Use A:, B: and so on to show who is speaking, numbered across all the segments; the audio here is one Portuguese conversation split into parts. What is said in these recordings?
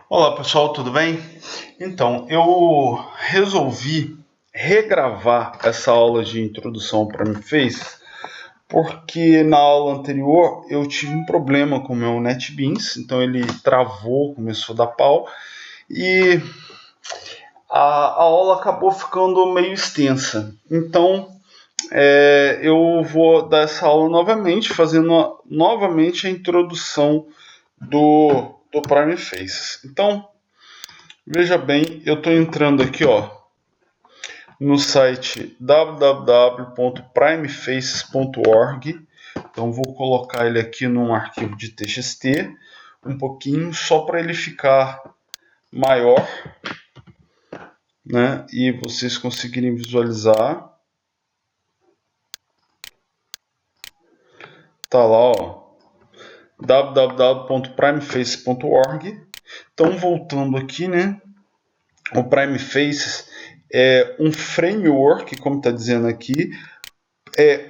A: Olá pessoal, tudo bem? Então, eu resolvi regravar essa aula de introdução para Faces, porque na aula anterior eu tive um problema com o meu NetBeans, então ele travou, começou a dar pau, e a aula acabou ficando meio extensa. Então, eu vou dar essa aula novamente, fazendo novamente a introdução do Prime Faces. Então, veja bem, eu estou entrando aqui, no site www.primefaces.org. Então vou colocar ele aqui num arquivo de TXT, um pouquinho, só para ele ficar maior, né? E vocês conseguirem visualizar. Tá lá, www.primefaces.org. Então voltando aqui, né? O Prime Faces é um framework, como está dizendo aqui,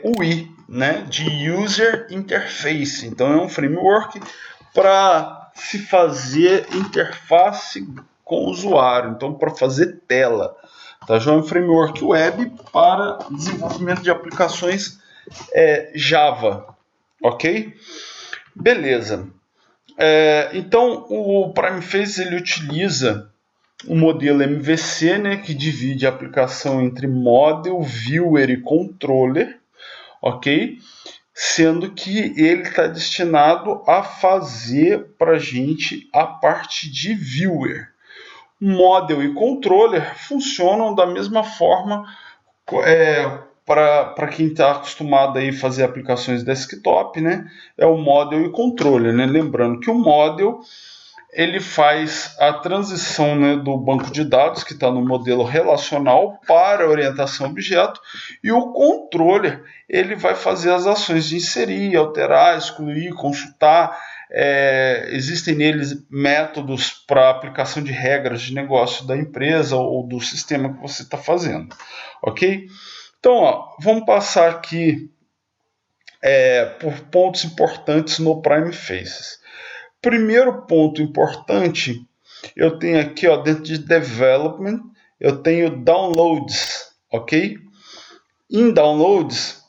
A: UI, né, de User Interface. Então é um framework para se fazer interface com o usuário, então para fazer tela. Tá? Já é um framework web para desenvolvimento de aplicações Java, ok? Beleza. Então o Prime Faces ele utiliza o modelo MVC, né, que divide a aplicação entre model, viewer e controller, ok? Sendo que ele está destinado a fazer para a gente a parte de viewer. Model e controller funcionam da mesma forma para quem está acostumado a fazer aplicações desktop, né? É o model e controller, né? Lembrando que o model ele faz a transição, né, do banco de dados, que está no modelo relacional, para a orientação objeto, e o controller ele vai fazer as ações de inserir, alterar, excluir, consultar. Existem neles métodos para aplicação de regras de negócio da empresa ou do sistema que você está fazendo, ok? Então, vamos passar aqui por pontos importantes no Prime Faces. Primeiro ponto importante, eu tenho aqui, dentro de Development, eu tenho Downloads, ok? Em Downloads,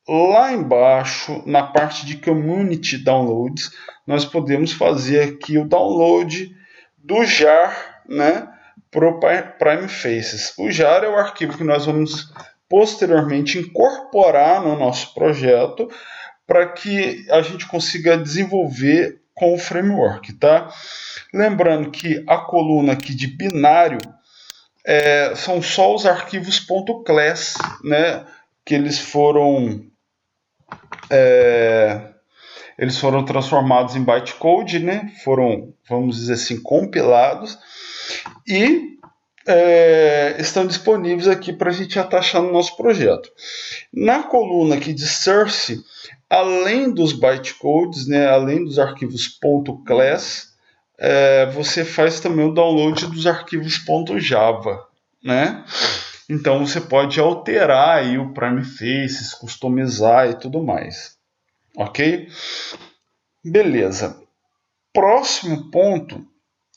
A: lá embaixo, na parte de Community Downloads, nós podemos fazer aqui o download do jar, né, para o Prime Faces. O jar é o arquivo que nós vamos posteriormente incorporar no nosso projeto para que a gente consiga desenvolver com o framework, tá? Lembrando que a coluna aqui de binário são só os arquivos .class, né? Que eles foram transformados em bytecode, né? Foram, vamos dizer assim, compilados e estão disponíveis aqui para a gente atachar no nosso projeto. Na coluna aqui de source, além dos bytecodes, né, além dos arquivos .class, você faz também o download dos arquivos .java, né? Então você pode alterar aí o Prime Faces, customizar e tudo mais, ok? Beleza. Próximo ponto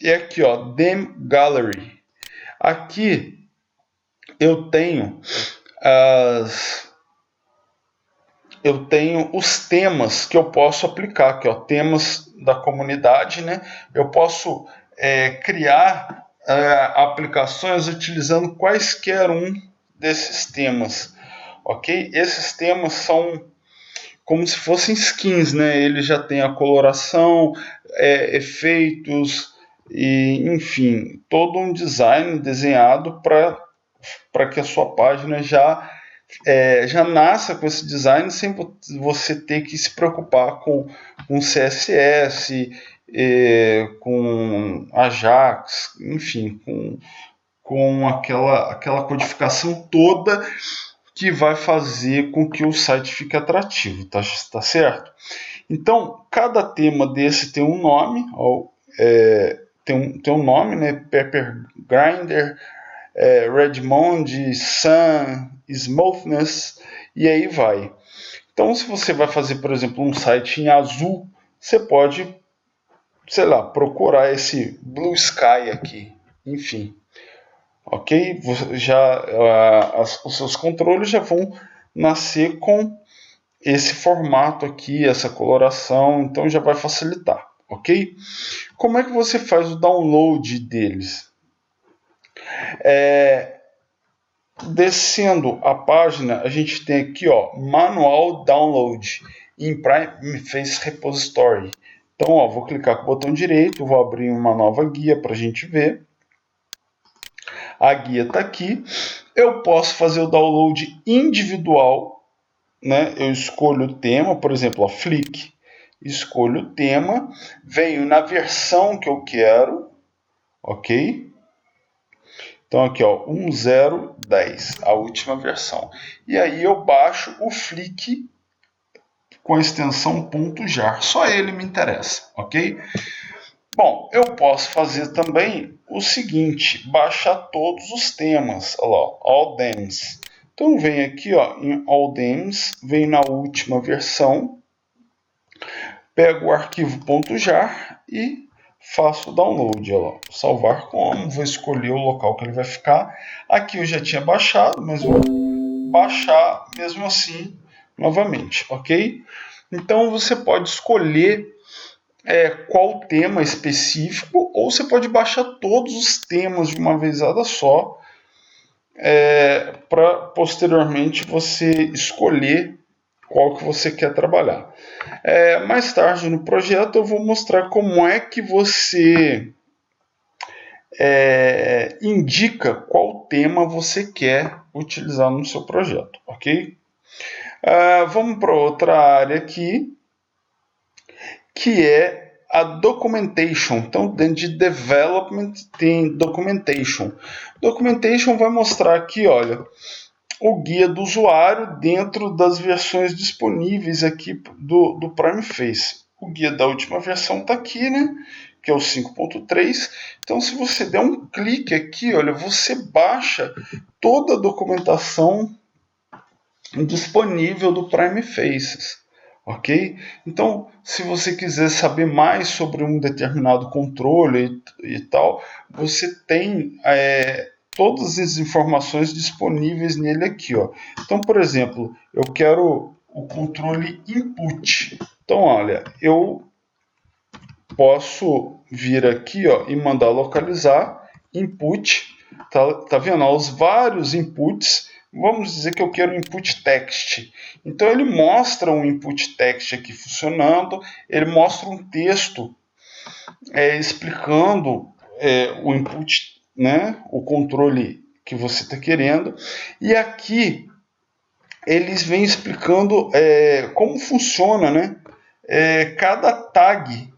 A: é aqui, Dem Gallery. Aqui eu tenho os temas que eu posso aplicar, que temas da comunidade, né? Eu posso criar aplicações utilizando quaisquer um desses temas, ok? Esses temas são como se fossem skins, né? Ele já tem a coloração, efeitos e, enfim, todo um design desenhado para que a sua página já nasça com esse design sem você ter que se preocupar com CSS, com Ajax, enfim, com aquela codificação toda que vai fazer com que o site fique atrativo, tá certo? Então, cada tema desse tem um nome, tem um nome, né? Pepper Grinder, Redmond, Sun, Smoothness, e aí vai. Então, se você vai fazer, por exemplo, um site em azul, você pode sei lá, procurar esse Blue Sky aqui, enfim, ok? Os seus controles já vão nascer com esse formato aqui, essa coloração, então já vai facilitar, ok? Como é que você faz o download deles? Descendo a página, a gente tem aqui, ó, Manual Download em Prime Face Repository. Então, ó, vou clicar com o botão direito, vou abrir uma nova guia para a gente ver. A guia está aqui. Eu posso fazer o download individual, né? Eu escolho o tema, por exemplo, a Flick. Escolho o tema, venho na versão que eu quero, ok? Então aqui, ó, 1010, a última versão. E aí eu baixo o Flick com a extensão .jar. Só ele me interessa, ok? Bom, eu posso fazer também o seguinte, baixar todos os temas, olha lá, All Themes. Então vem aqui, ó, em All Themes, vem na última versão, pego o arquivo .jar e faço o download, olha lá, salvar como, vou escolher o local que ele vai ficar. Aqui eu já tinha baixado, mas vou baixar mesmo assim novamente, ok? Então você pode escolher qual tema específico, ou você pode baixar todos os temas de uma vezada só, para posteriormente você escolher qual que você quer trabalhar. Mais tarde no projeto eu vou mostrar como é que você indica qual tema você quer utilizar no seu projeto, ok? Vamos para outra área aqui, que é a documentation. Então, dentro de development tem documentation. Documentation vai mostrar aqui, olha, o guia do usuário dentro das versões disponíveis aqui do Prime Face. O guia da última versão está aqui, né? Que é o 5.3. Então, se você der um clique aqui, olha, você baixa toda a documentação disponível do Prime Faces, ok? Então, se você quiser saber mais sobre um determinado controle e tal, você tem todas as informações disponíveis nele aqui, ó. Então, por exemplo, eu quero o controle input. Então, olha, eu posso vir aqui, ó, e mandar localizar input. Tá vendo? Ó, os vários inputs. Vamos dizer que eu quero input text. Então ele mostra um input text aqui funcionando, ele mostra um texto explicando o input, né, o controle que você está querendo. E aqui eles vêm explicando como funciona, né, cada tag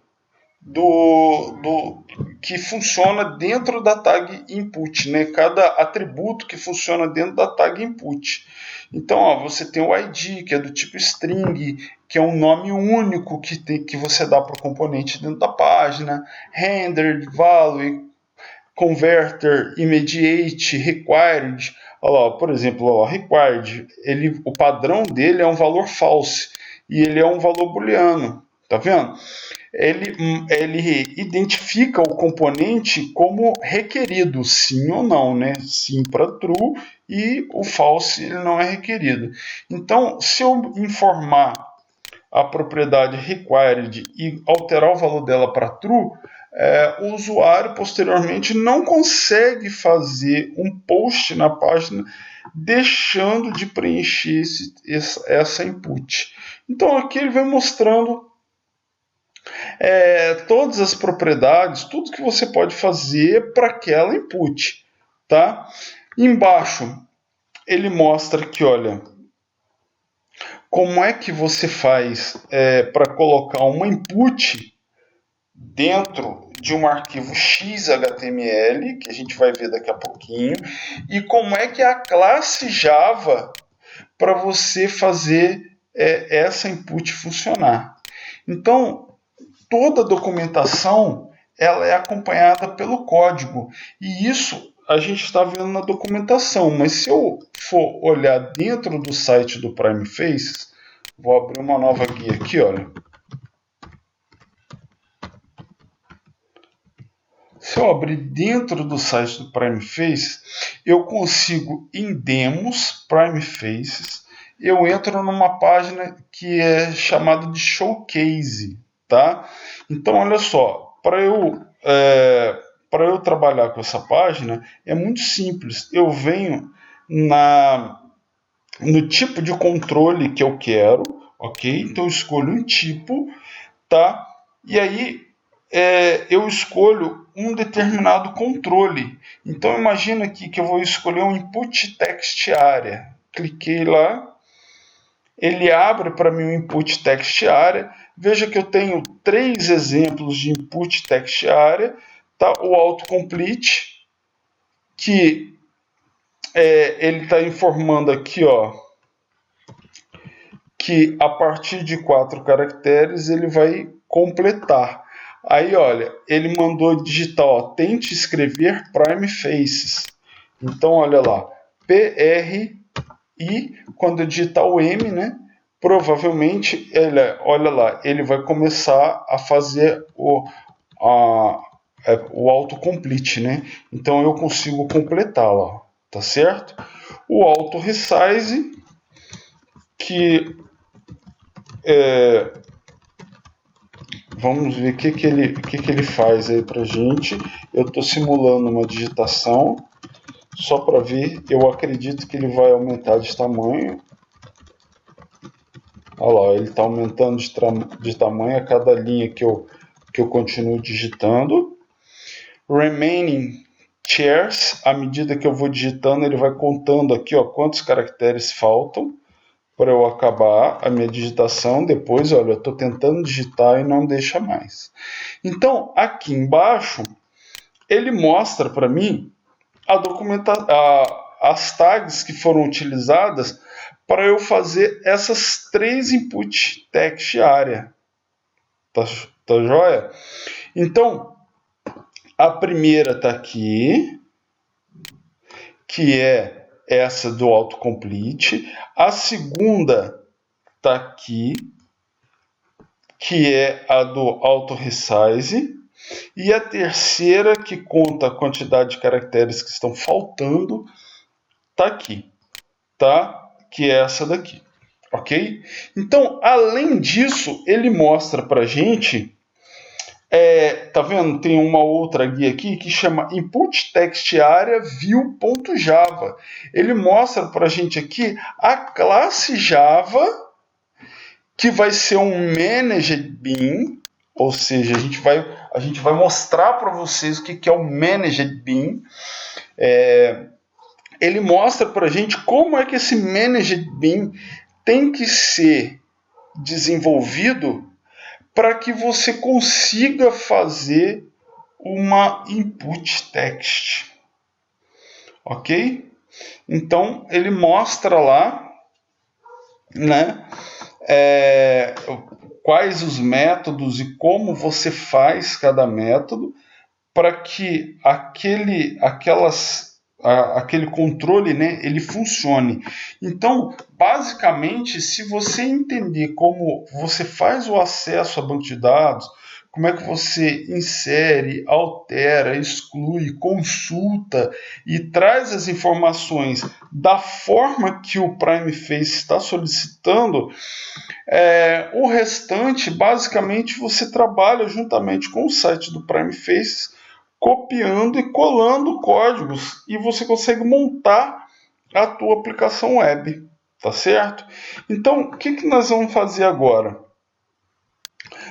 A: que funciona dentro da tag input, né? Cada atributo que funciona dentro da tag input. Então, ó, você tem o ID, que é do tipo string, que é um nome único que você dá para o componente dentro da página, rendered, value, converter, immediate, required. Olha lá, por exemplo, ó, required, o padrão dele é um valor false e ele é um valor booleano, tá vendo? Ele identifica o componente como requerido, sim ou não, né? Sim para true e o false ele não é requerido. Então, se eu informar a propriedade required e alterar o valor dela para true, o usuário posteriormente não consegue fazer um post na página deixando de preencher essa input. Então aqui ele vai mostrando todas as propriedades, tudo que você pode fazer para aquela input, tá? Embaixo ele mostra que, olha, como é que você faz para colocar uma input dentro de um arquivo XHTML, que a gente vai ver daqui a pouquinho, e como é que é a classe Java para você fazer essa input funcionar. Então, toda a documentação ela é acompanhada pelo código, e isso a gente está vendo na documentação, mas se eu for olhar dentro do site do Prime Faces, vou abrir uma nova guia aqui, olha. se eu abrir dentro do site do Prime Faces, eu consigo em demos, Prime Faces, eu entro numa página que é chamada de Showcase, tá? Então, olha só, para eu trabalhar com essa página, é muito simples. Eu venho no tipo de controle que eu quero, ok? Então, eu escolho um tipo, tá? E aí, eu escolho um determinado controle. Então, imagina aqui que eu vou escolher um Input Text Area. Cliquei lá, ele abre para mim o Input Text Area. Veja que eu tenho 3 exemplos de Input Text Area. Tá? O Autocomplete, que ele está informando aqui, ó, que a partir de 4 caracteres ele vai completar. Aí, olha, ele mandou digitar, ó, tente escrever Prime Faces. Então, olha lá, PRI, quando eu digitar o M, né, provavelmente, olha lá, ele vai começar a fazer o autocomplete, né? Então, eu consigo completar lá, tá certo? O auto resize, que vamos ver o que ele faz aí pra gente. Eu estou simulando uma digitação só para ver. Eu acredito que ele vai aumentar de tamanho. Olha lá, ele está aumentando de tamanho a cada linha que eu continuo digitando. Remaining chairs, à medida que eu vou digitando, ele vai contando aqui, ó, quantos caracteres faltam para eu acabar a minha digitação. Depois, olha, eu estou tentando digitar e não deixa mais. Então, aqui embaixo, ele mostra para mim as tags que foram utilizadas para eu fazer essas 3 input text area. Tá joia? Então, a primeira está aqui, que é essa do autocomplete. A segunda está aqui, que é a do auto resize. E a terceira, que conta a quantidade de caracteres que estão faltando, está aqui, tá? Que é essa daqui, ok? Então, além disso, ele mostra para a gente, tá vendo? Tem uma outra guia aqui que chama Input Text Area View.java. Ele mostra para a gente aqui a classe Java, que vai ser um Managed Bean, ou seja, a gente vai mostrar para vocês o que é o Managed Bean. Ele mostra para a gente como é que esse Managed Bean tem que ser desenvolvido para que você consiga fazer uma input text. Ok? Então, ele mostra lá, né, quais os métodos e como você faz cada método para que aquele controle, né, ele funcione. Então, basicamente, se você entender como você faz o acesso a banco de dados, como é que você insere, altera, exclui, consulta e traz as informações da forma que o Prime Face está solicitando, o restante, basicamente, você trabalha juntamente com o site do Prime Face, copiando e colando códigos, e você consegue montar a tua aplicação web, tá certo? Então, o que nós vamos fazer agora?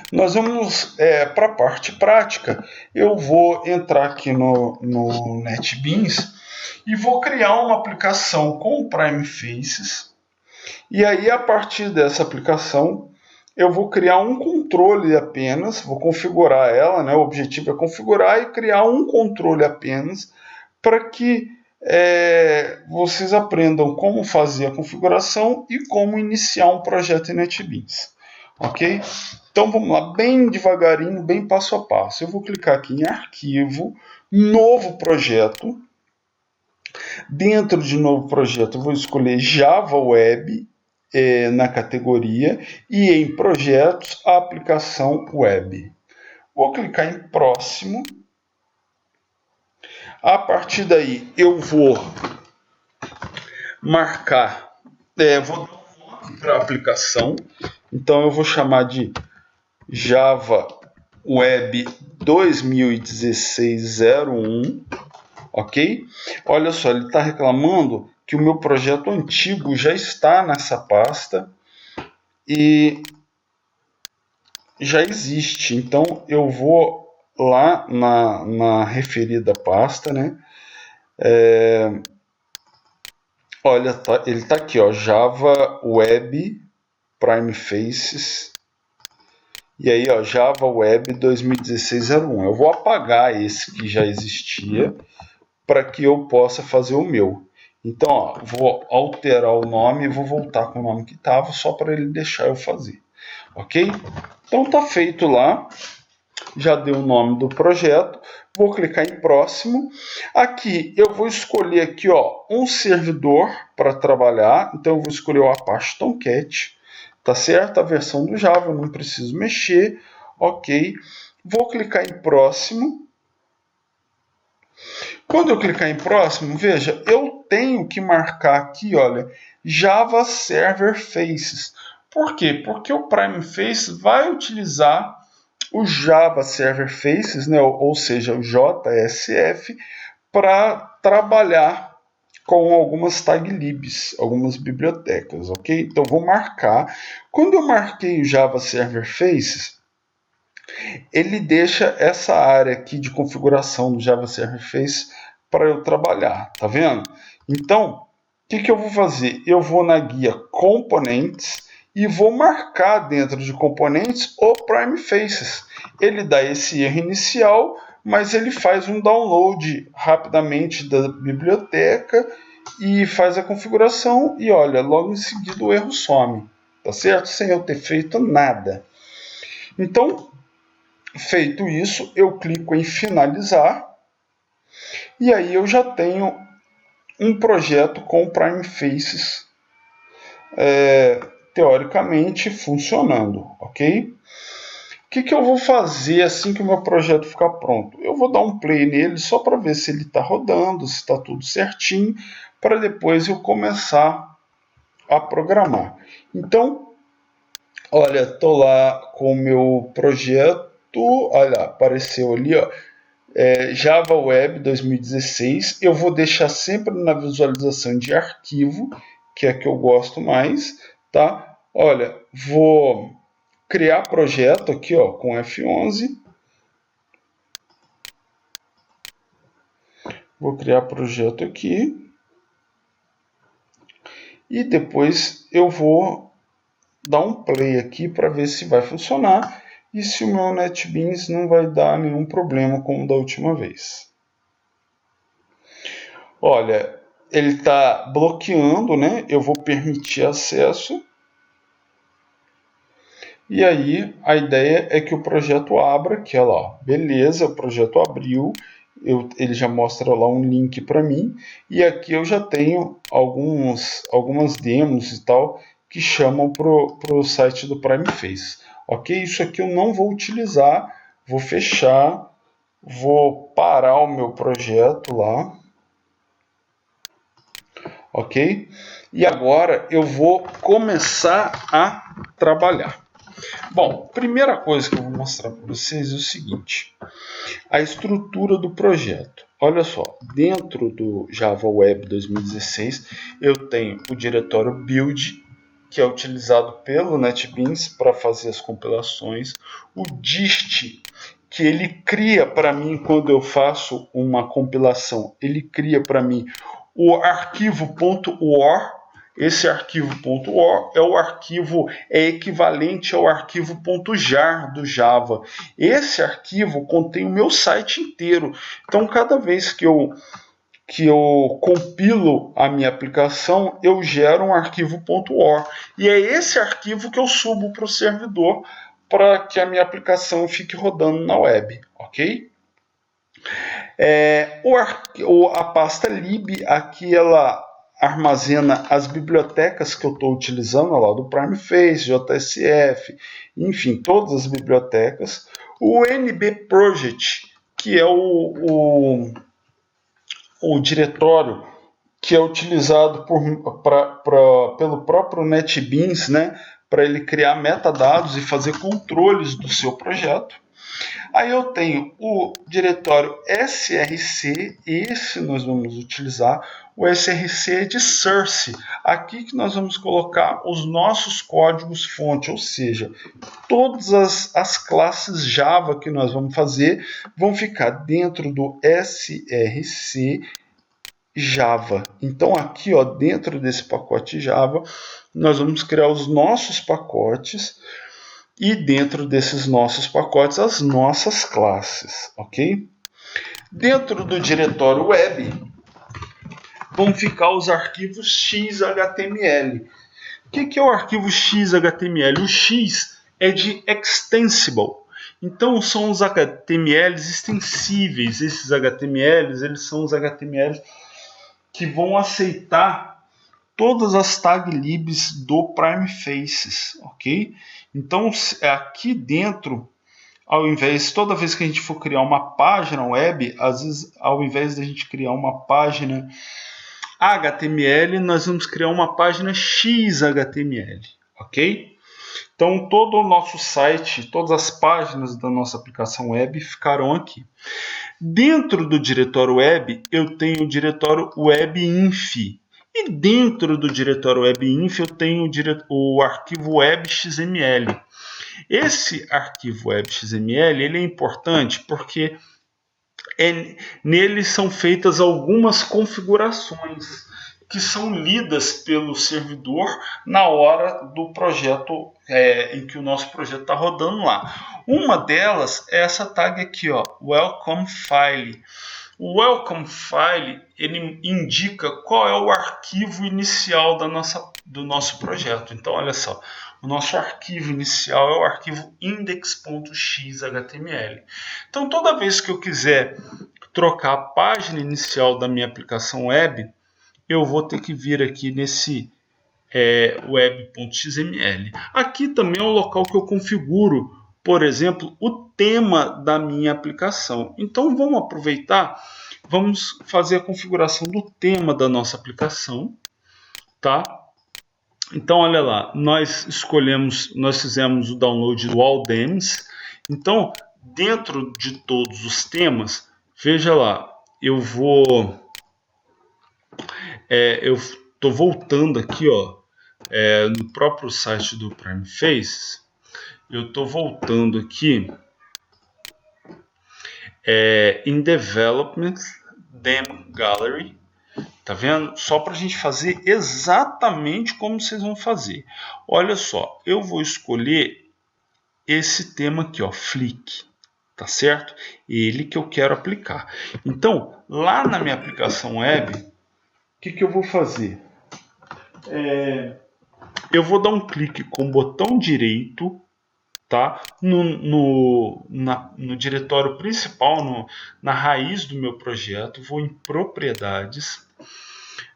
A: Nós vamos para a parte prática. Eu vou entrar aqui no NetBeans e vou criar uma aplicação com o Prime Faces. E aí, a partir dessa aplicação, eu vou criar um controle apenas, vou configurar ela, né? O objetivo é configurar e criar um controle apenas para que vocês aprendam como fazer a configuração e como iniciar um projeto em NetBeans. Ok? Então vamos lá, bem devagarinho, bem passo a passo. Eu vou clicar aqui em arquivo, novo projeto. Dentro de novo projeto, eu vou escolher Java Web na categoria e em projetos, a aplicação web. Vou clicar em próximo. A partir daí eu vou marcar, vou dar um nome para a aplicação. Então eu vou chamar de Java Web 2016-01, ok? Olha só, ele está reclamando que o meu projeto antigo já está nessa pasta e já existe. Então eu vou lá na referida pasta, né? Olha, ele está aqui, ó, Java Web Prime Faces. E aí, ó, Java Web 2016-01. Eu vou apagar esse que já existia para que eu possa fazer o meu. Então, ó, vou alterar o nome e vou voltar com o nome que estava só para ele deixar eu fazer. Ok? Então tá feito lá. Já dei o nome do projeto. Vou clicar em próximo. Aqui eu vou escolher aqui, ó, um servidor para trabalhar. Então eu vou escolher o Apache Tomcat. Tá certo? A versão do Java, eu não preciso mexer. Ok. Vou clicar em próximo. Quando eu clicar em próximo, veja, eu tenho que marcar aqui, olha, Java Server Faces. Por quê? Porque o Prime Face vai utilizar o Java Server Faces, né, ou seja, o JSF, para trabalhar com algumas taglibs, algumas bibliotecas, ok? Então vou marcar. Quando eu marquei o Java Server Faces, ele deixa essa área aqui de configuração do Java Server Faces para eu trabalhar, tá vendo? Então, o que eu vou fazer? Eu vou na guia Componentes e vou marcar dentro de Componentes o Prime Faces. Ele dá esse erro inicial, mas ele faz um download rapidamente da biblioteca e faz a configuração e olha, logo em seguida o erro some, tá certo? Sem eu ter feito nada. Então, feito isso, eu clico em finalizar e aí eu já tenho um projeto com Prime Faces teoricamente funcionando, ok? O que eu vou fazer assim que o meu projeto ficar pronto? Eu vou dar um play nele só para ver se ele está rodando, se está tudo certinho, para depois eu começar a programar. Então, olha, estou lá com o meu projeto, olha, apareceu ali, ó, Java Web 2016. Eu vou deixar sempre na visualização de arquivo, que é a que eu gosto mais, tá? Olha, vou criar projeto aqui, ó, com F11. Vou criar projeto aqui. E depois eu vou dar um play aqui para ver se vai funcionar e se o meu NetBeans não vai dar nenhum problema como da última vez. Olha, ele está bloqueando, né? Eu vou permitir acesso. E aí a ideia é que o projeto abra, que é lá, beleza, o projeto abriu, ele já mostra lá um link para mim, e aqui eu já tenho algumas demos e tal que chamam para o site do Prime Face. Ok? Isso aqui eu não vou utilizar, vou fechar, vou parar o meu projeto lá. Ok? E agora eu vou começar a trabalhar. Bom, primeira coisa que eu vou mostrar para vocês é o seguinte: a estrutura do projeto. Olha só, dentro do Java Web 2016 eu tenho o diretório build, que é utilizado pelo NetBeans para fazer as compilações, o dist, que ele cria para mim quando eu faço uma compilação, ele cria para mim o arquivo .war. Esse arquivo .war é o arquivo equivalente ao arquivo .jar do Java. Esse arquivo contém o meu site inteiro. Então, cada vez que eu compilo a minha aplicação, eu gero um arquivo .war. E é esse arquivo que eu subo para o servidor para que a minha aplicação fique rodando na web, ok? A pasta lib, aqui ela armazena as bibliotecas que eu estou utilizando, lá do Prime Face, JSF, enfim, todas as bibliotecas. O NB Project, que é o o diretório que é utilizado pelo próprio NetBeans, né, para ele criar metadados e fazer controles do seu projeto. Aí eu tenho o diretório src, esse nós vamos utilizar. O src é de source, aqui que nós vamos colocar os nossos códigos fonte, ou seja, todas as classes Java que nós vamos fazer vão ficar dentro do src Java. Então aqui, ó, dentro desse pacote Java, nós vamos criar os nossos pacotes e dentro desses nossos pacotes as nossas classes, ok? Dentro do diretório web vão ficar os arquivos XHTML. O que é o arquivo XHTML? O X é de extensible. Então são os HTMLs extensíveis. Esses HTMLs, eles são os HTMLs que vão aceitar todas as taglibs do Prime Faces, ok? Então aqui dentro, toda vez que a gente for criar uma página web, às vezes ao invés de a gente criar uma página HTML, nós vamos criar uma página XHTML, ok? Então todo o nosso site, todas as páginas da nossa aplicação web ficarão aqui. Dentro do diretório web, eu tenho o diretório webinf. E dentro do diretório webinf, eu tenho o arquivo web.xml. Esse arquivo web.xml ele é importante porque nele são feitas algumas configurações que são lidas pelo servidor na hora do projeto em que o nosso projeto está rodando lá. Uma delas é essa tag aqui, ó, welcome file. O welcome file ele indica qual é o arquivo inicial do nosso projeto. Então, olha só, o nosso arquivo inicial é o arquivo index.xhtml. Então, toda vez que eu quiser trocar a página inicial da minha aplicação web, eu vou ter que vir aqui nesse web.xml. Aqui também é o local que eu configuro, por exemplo, o tema da minha aplicação. Então vamos aproveitar, vamos fazer a configuração do tema da nossa aplicação, tá? Então olha lá, nós fizemos o download do Alldems. Então dentro de todos os temas, veja lá, eu estou voltando aqui, ó, no próprio site do Prime Faces. Eu estou voltando aqui em Development Demo Gallery, tá vendo? Só para a gente fazer exatamente como vocês vão fazer. Olha só, eu vou escolher esse tema aqui, ó, Flick, tá certo? Ele que eu quero aplicar. Então, lá na minha aplicação web, o que eu vou fazer? Eu vou dar um clique com o botão direito, tá? no diretório principal, na raiz do meu projeto, vou em propriedades.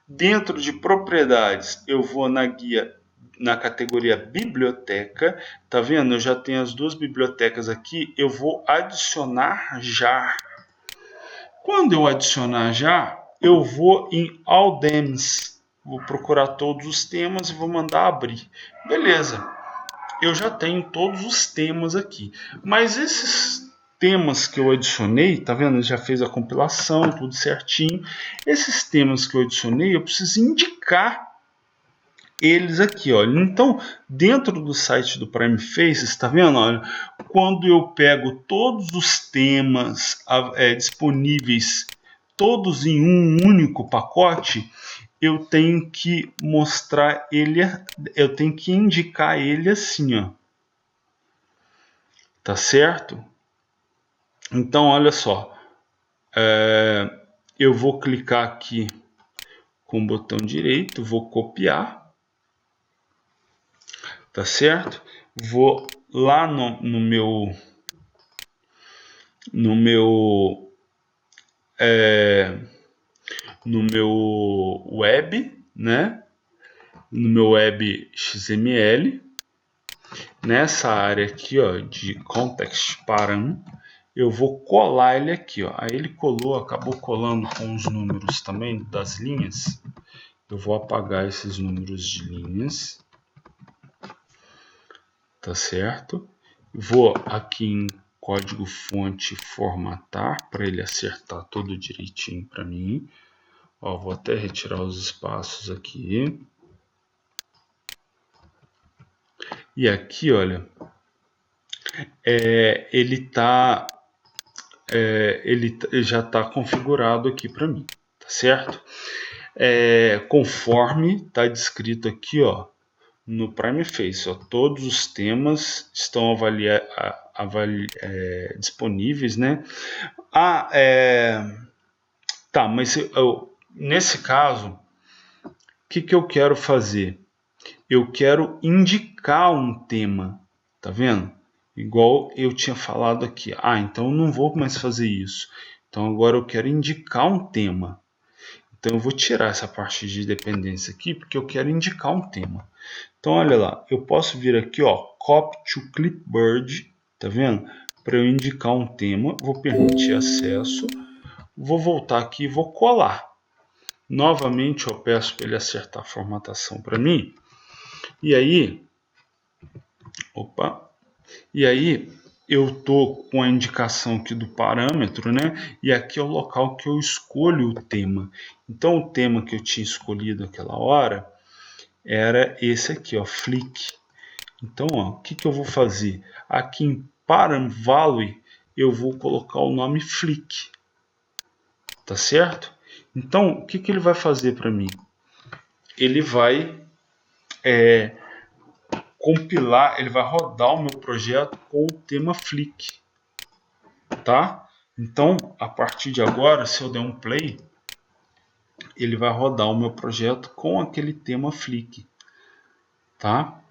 A: Dentro de propriedades, eu vou na guia, na categoria biblioteca. Tá vendo? Eu já tenho as duas bibliotecas aqui. Eu vou adicionar jar. Quando eu adicionar jar, eu vou em Alldems. Vou procurar todos os temas e vou mandar abrir. Beleza. Eu já tenho todos os temas aqui. Mas esses temas que eu adicionei, tá vendo? Ele já fez a compilação, tudo certinho. Esses temas que eu adicionei, eu preciso indicar eles aqui, olha. Então, dentro do site do Prime Faces, tá vendo? Olha, quando eu pego todos os temas disponíveis, todos em um único pacote, eu tenho que mostrar ele, eu tenho que indicar ele assim, ó. Tá certo? Então, olha só. Eu vou clicar aqui com o botão direito, vou copiar. Tá certo? Vou lá no meu web, né? No meu web XML, nessa área aqui, ó, de context param, eu vou colar ele aqui, ó. Aí ele colou, acabou colando com os números também das linhas. Eu vou apagar esses números de linhas, tá certo? Vou aqui em código fonte formatar para ele acertar tudo direitinho para mim. Ó, vou até retirar os espaços aqui. E aqui, olha, ele já está configurado aqui para mim, tá certo? Conforme está descrito aqui, ó, no Prime Face, ó, todos os temas estão disponíveis, né? Tá, mas nesse caso, o que eu quero fazer? Eu quero indicar um tema, tá vendo? Igual eu tinha falado aqui. Então eu não vou mais fazer isso. Então agora eu quero indicar um tema. Então eu vou tirar essa parte de dependência aqui, porque eu quero indicar um tema. Então olha lá, eu posso vir aqui, ó, copy to clipboard, tá vendo? Para eu indicar um tema, vou permitir acesso, vou voltar aqui e vou colar. Novamente eu peço para ele acertar a formatação para mim. E aí, eu tô com a indicação aqui do parâmetro, né? E aqui é o local que eu escolho o tema. Então o tema que eu tinha escolhido naquela hora era esse aqui, ó, Flick. Então, ó, o que eu vou fazer? Aqui em Param Value eu vou colocar o nome Flick, tá certo? Então, o que ele vai fazer para mim? Ele vai compilar, ele vai rodar o meu projeto com o tema Flick, tá? Então, a partir de agora, se eu der um play, ele vai rodar o meu projeto com aquele tema Flick, tá?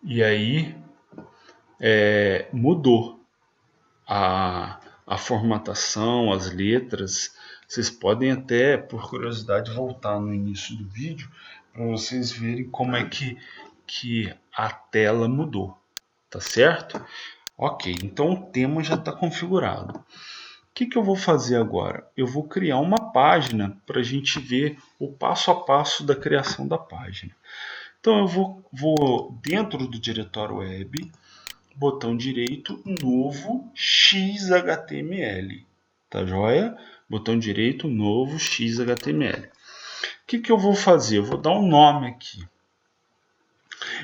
A: E aí, mudou a formatação, as letras. Vocês podem até, por curiosidade, voltar no início do vídeo para vocês verem como é que a tela mudou, tá certo? Ok, então o tema já está configurado. O que eu vou fazer agora? Eu vou criar uma página para a gente ver o passo a passo da criação da página. Então eu vou dentro do diretório web, botão direito, novo, XHTML. Tá joia? Botão direito, novo, XHTML. O que eu vou fazer? Eu vou dar um nome aqui.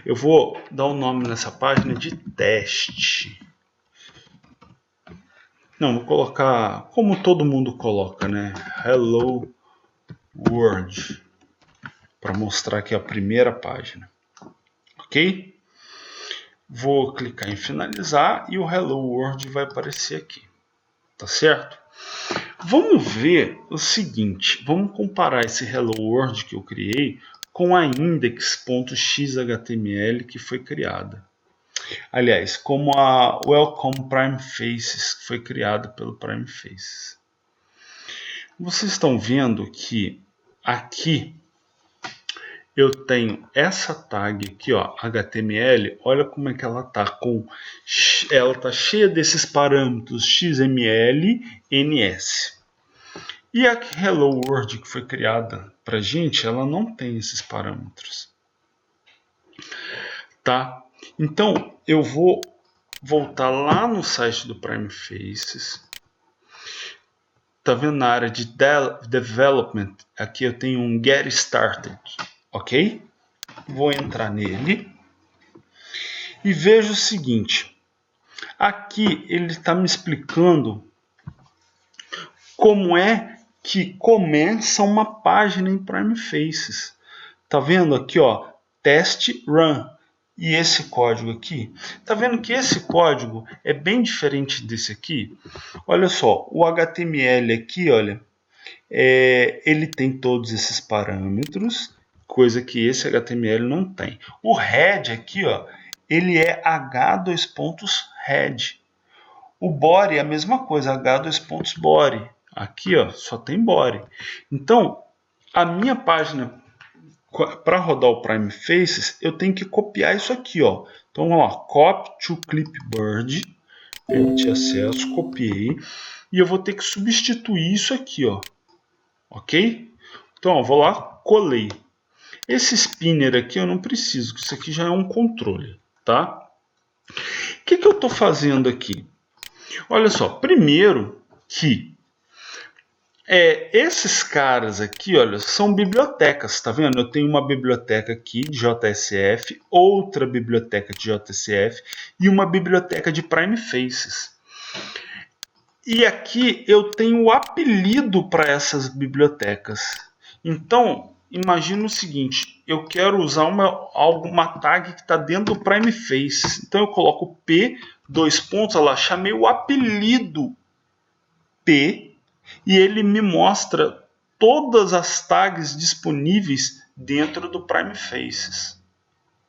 A: Eu vou dar um nome nessa página de teste. Não, vou colocar como todo mundo coloca, né? Hello World. Para mostrar aqui a primeira página. Ok? Vou clicar em finalizar e o Hello World vai aparecer aqui. Tá certo? Vamos ver o seguinte, vamos comparar esse Hello World que eu criei com a index.xhtml que foi criada. Aliás, como a Welcome Prime Faces que foi criada pelo Prime Faces. Vocês estão vendo que aqui eu tenho essa tag aqui, ó, HTML, olha como é que ela tá cheia desses parâmetros XML, NS. E a Hello World que foi criada para gente, ela não tem esses parâmetros, tá? Então eu vou voltar lá no site do Prime Faces. Tá vendo na área de Development? Aqui eu tenho um Get Started, ok? Vou entrar nele e vejo o seguinte. Aqui ele está me explicando como é que começa uma página em Prime Faces. Tá vendo aqui, ó, test run. E esse código aqui, tá vendo que esse código é bem diferente desse aqui? Olha só, o HTML aqui, olha, ele tem todos esses parâmetros, coisa que esse HTML não tem. O head aqui, ó, ele é h2.head. O body é a mesma coisa, h2.body. Aqui, ó, só tem body. Então, a minha página para rodar o Prime Faces, eu tenho que copiar isso aqui, ó. Então, vamos lá, copy to clipboard, permitir acesso, copiei, e eu vou ter que substituir isso aqui, ó. Ok? Então, ó, vou lá, colei. Esse spinner aqui eu não preciso, porque isso aqui já é um controle, tá? O que eu estou fazendo aqui? Olha só, primeiro que esses caras aqui, olha, são bibliotecas, tá vendo? Eu tenho uma biblioteca aqui de JSF, outra biblioteca de JSF e uma biblioteca de Prime Faces. E aqui eu tenho o apelido para essas bibliotecas. Então, imagina o seguinte, eu quero usar uma tag que está dentro do Prime Faces. Então eu coloco P, dois pontos, olha lá, chamei o apelido P, e ele me mostra todas as tags disponíveis dentro do Prime Faces.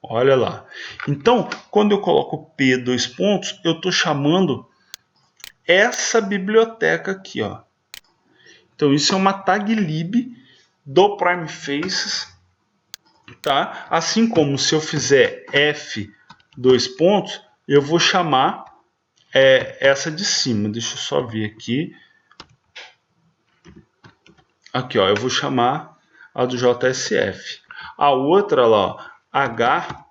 A: Olha lá. Então, quando eu coloco P, dois pontos, eu estou chamando essa biblioteca aqui, ó. Então, isso é uma tag lib do Prime Faces, tá? Assim como se eu fizer F, dois pontos, eu vou chamar essa de cima. Deixa eu só ver aqui. Aqui, ó, eu vou chamar a do JSF. A outra lá, ó, H,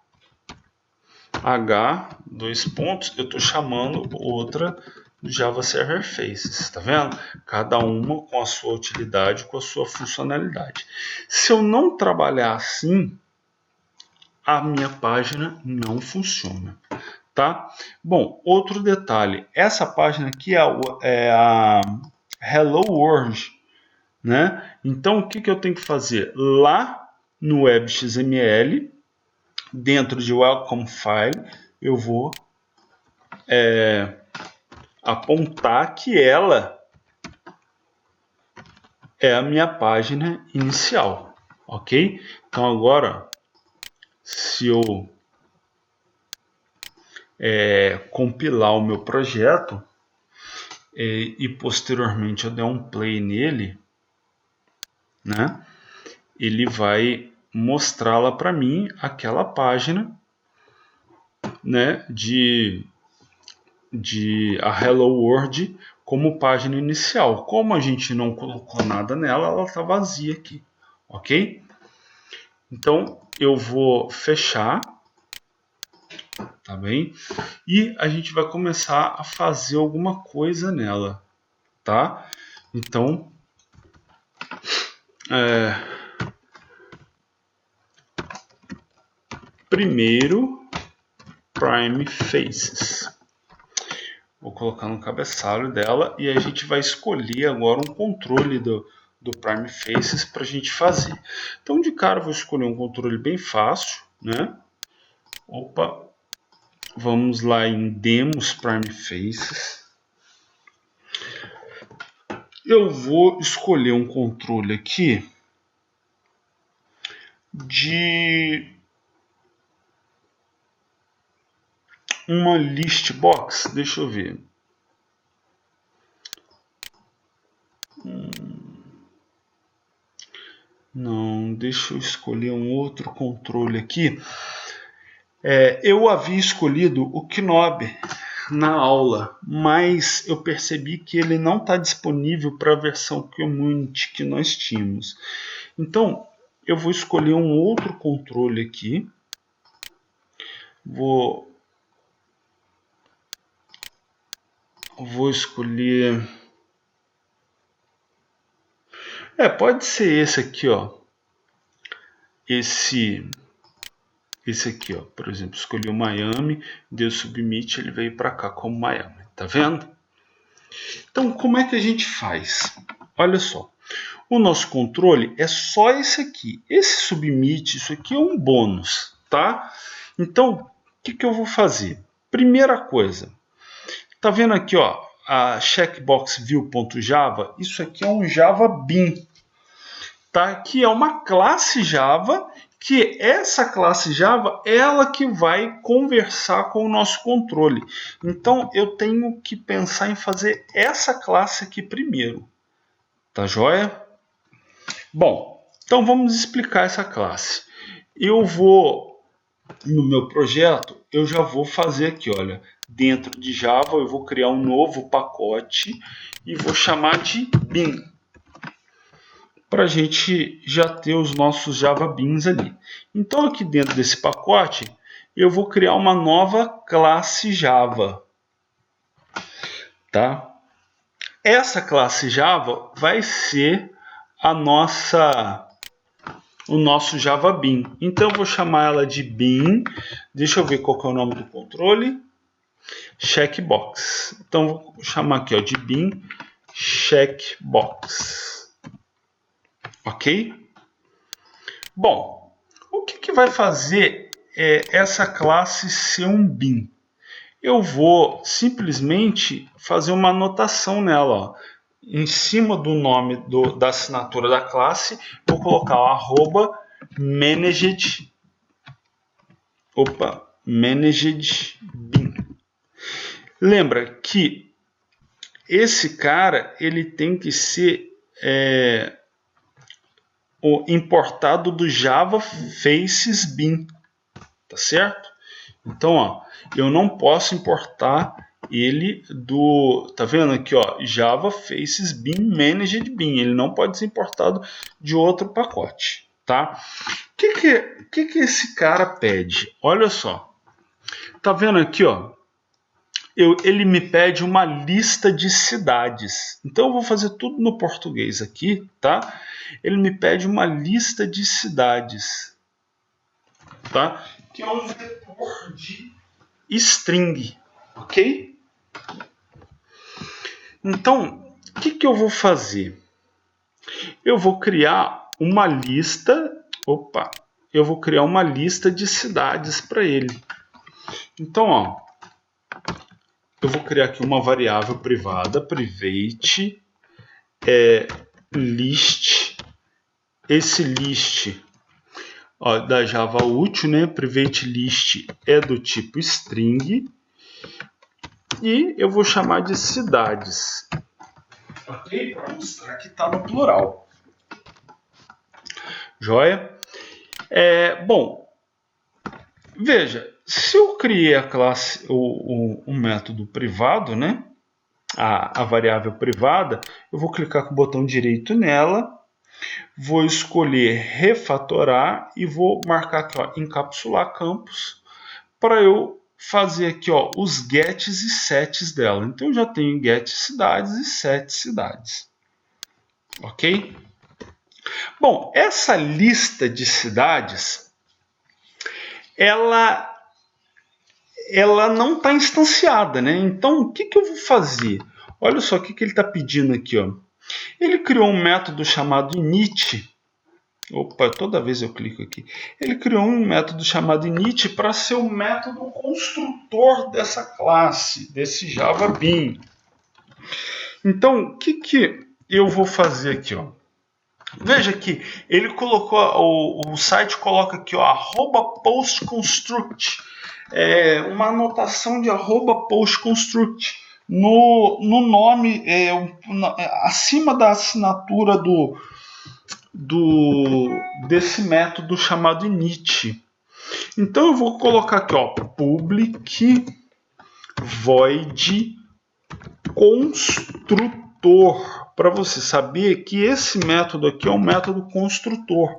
A: dois pontos, eu estou chamando outra do Java Server Faces, tá vendo? Cada uma com a sua utilidade, com a sua funcionalidade. Se eu não trabalhar assim, a minha página não funciona, tá? Bom, outro detalhe, essa página aqui é a Hello World, né? Então, o que eu tenho que fazer? Lá no WebXML, dentro de Welcome File, eu vou apontar que ela é a minha página inicial, ok? Então, agora, se eu compilar o meu projeto e posteriormente eu der um play nele, né? Ele vai mostrá-la para mim, aquela página, né, de a Hello World como página inicial. Como a gente não colocou nada nela, ela está vazia aqui, ok? Então eu vou fechar, tá bem? E a gente vai começar a fazer alguma coisa nela, tá? Então primeiro Prime Faces. Vou colocar no cabeçalho dela e a gente vai escolher agora um controle do Prime Faces para a gente fazer. Então, de cara, eu vou escolher um controle bem fácil, né? Opa, vamos lá em Demos Prime Faces. Eu vou escolher um controle aqui de uma list box. Deixa eu ver. Não, deixa eu escolher um outro controle aqui. Eu havia escolhido o Knob na aula, mas eu percebi que ele não está disponível para a versão Community que nós tínhamos. Então, eu vou escolher um outro controle aqui. Vou escolher... pode ser esse aqui, ó. Esse aqui, ó, por exemplo, escolhi o Miami, deu submit, ele veio para cá como Miami, tá vendo? Então, como é que a gente faz? Olha só, o nosso controle é só esse aqui. Esse submit, isso aqui é um bônus, tá? Então, o que eu vou fazer? Primeira coisa, tá vendo aqui, ó, a checkbox view.java? Isso aqui é um Java Bean, tá? Que é uma classe Java, que essa classe Java, ela que vai conversar com o nosso controle. Então, eu tenho que pensar em fazer essa classe aqui primeiro. Tá joia? Bom, então vamos explicar essa classe. eu vou, no meu projeto, eu já vou fazer aqui, olha, dentro de Java eu vou criar um novo pacote e vou chamar de bin, para a gente já ter os nossos Java Beans ali. Então aqui dentro desse pacote eu vou criar uma nova classe Java, tá? Essa classe Java vai ser o nosso Java Bean. Então eu vou chamar ela de Bean. Deixa eu ver qual que é o nome do controle. Checkbox. Então vou chamar aqui, ó, de Bean Checkbox. Ok? Bom, o que vai fazer essa classe ser um Bean? Eu vou simplesmente fazer uma anotação nela, ó. Em cima do nome da assinatura da classe, vou colocar o arroba managed bin. Lembra que esse cara ele tem que ser o importado do Java Faces Bin, tá certo? Então, ó, eu não posso importar ele do, tá vendo aqui, ó, Java Faces Bin Managed Bin, ele não pode ser importado de outro pacote, tá? O que esse cara pede? Olha só, tá vendo aqui, ó, ele me pede uma lista de cidades, então eu vou fazer tudo no português aqui, tá? Ele me pede uma lista de cidades, tá? Que é um vetor de string, ok? Então, o que eu vou fazer? Eu vou criar uma lista, eu vou criar uma lista de cidades para ele. Então, ó, eu vou criar aqui uma variável privada, private, list. Esse list, ó, da Java útil, né? Private list é do tipo string. E eu vou chamar de cidades, ok? Para mostrar que está no plural. Joia? Bom, veja, se eu criei a classe, o método privado, né? A variável privada, eu vou clicar com o botão direito nela, vou escolher refatorar e vou marcar aqui, ó, encapsular campos, para eu fazer aqui, ó, os gets e sets dela. Então eu já tenho get cidades e set cidades. Ok? Bom, essa lista de cidades, ela não está instanciada, né? Então o que eu vou fazer? Olha só o que ele está pedindo aqui, ó. Ele criou um método chamado init. Opa, toda vez eu clico aqui. Ele criou um método chamado init para ser o método construtor dessa classe, desse Java Bean. Então, o que eu vou fazer aqui, ó? Veja que ele colocou, o site coloca aqui, ó, @postconstruct, uma anotação de @postconstruct no nome, acima da assinatura desse método chamado init. Então eu vou colocar aqui, ó, public void construtor, para você saber que esse método aqui é um método construtor.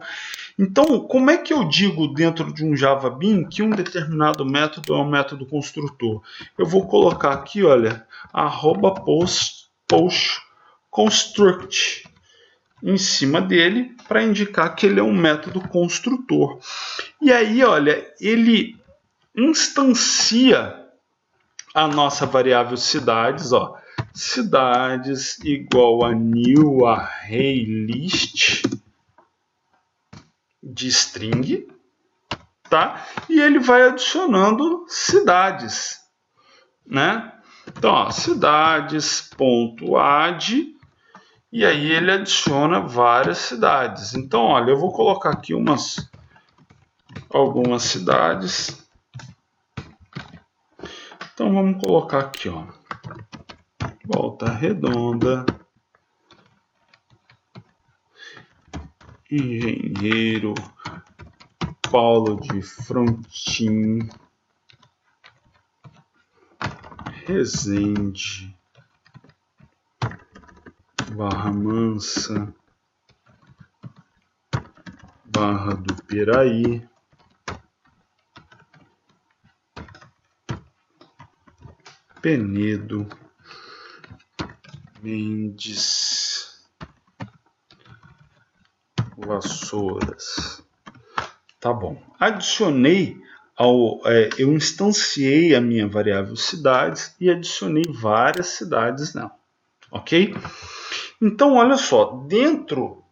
A: Então, como é que eu digo dentro de um Java Bean que um determinado método é um método construtor? Eu vou colocar aqui, olha, @postConstruct em cima dele para indicar que ele é um método construtor. E aí, olha, ele instancia a nossa variável cidades, ó, cidades igual a new array list de string, tá? E ele vai adicionando cidades, né? Então, ó, cidades.add, e aí ele adiciona várias cidades. Então, olha, eu vou colocar aqui algumas cidades. Então vamos colocar aqui, ó, Volta Redonda, Engenheiro Paulo de Frontin, Resende, Barra Mansa, Barra do Piraí, Penedo, Mendes, Vassouras. Tá bom. Adicionei eu instanciei a minha variável cidades e adicionei várias cidades nela. Ok? Então, olha só, dentro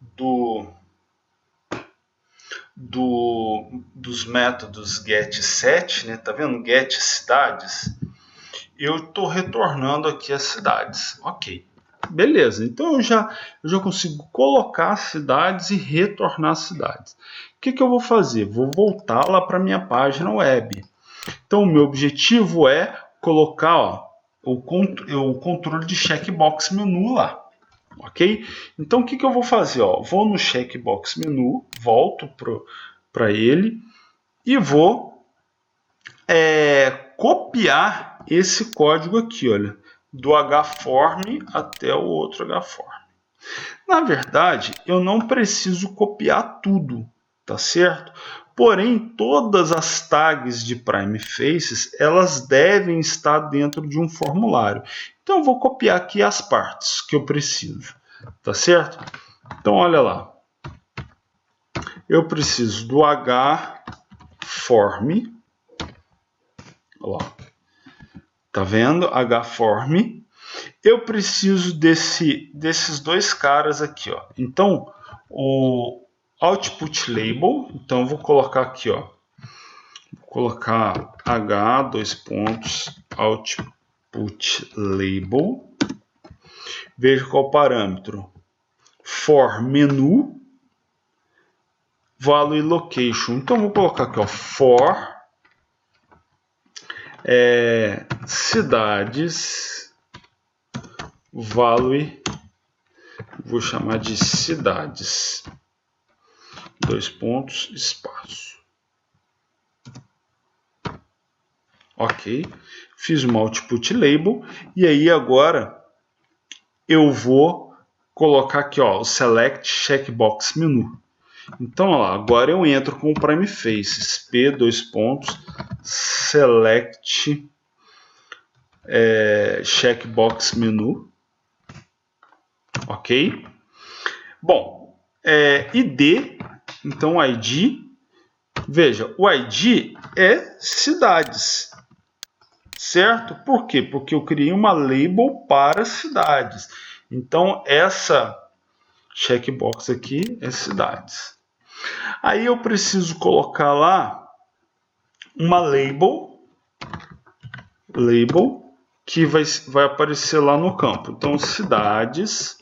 A: dos métodos getSet, né? Tá vendo? getCidades, eu estou retornando aqui as cidades. Ok. Beleza, então eu já consigo colocar cidades e retornar cidades. O que eu vou fazer? Vou voltar lá para a minha página web. Então o meu objetivo é colocar o controle de checkbox menu lá. Ok? Então o que eu vou fazer? Vou no checkbox menu, volto para ele e vou copiar esse código aqui, olha, do hform até o outro hform. Na verdade, eu não preciso copiar tudo, tá certo? Porém, todas as tags de prime faces, elas devem estar dentro de um formulário. Então, eu vou copiar aqui as partes que eu preciso, tá certo? Então, olha lá. Eu preciso do hform. Olha lá. Tá vendo? hform. Eu preciso desses dois caras aqui, ó. Então, o output label, então eu vou colocar aqui, ó. Vou colocar output label. Veja qual parâmetro. For menu value location. Então vou colocar aqui, ó, for cidades value, vou chamar de cidades, 2 pontos, espaço. Ok, fiz uma output label e aí agora eu vou colocar aqui, ó, o select checkbox menu. Então, ó, agora eu entro com o prime faces, p, 2 pontos, select checkbox menu. Ok? Bom, ID, então ID, veja, o ID é cidades, certo? Por quê? Porque eu criei uma label para cidades. Então, essa checkbox aqui é cidades. Aí eu preciso colocar lá uma label que vai aparecer lá no campo. Então, cidades,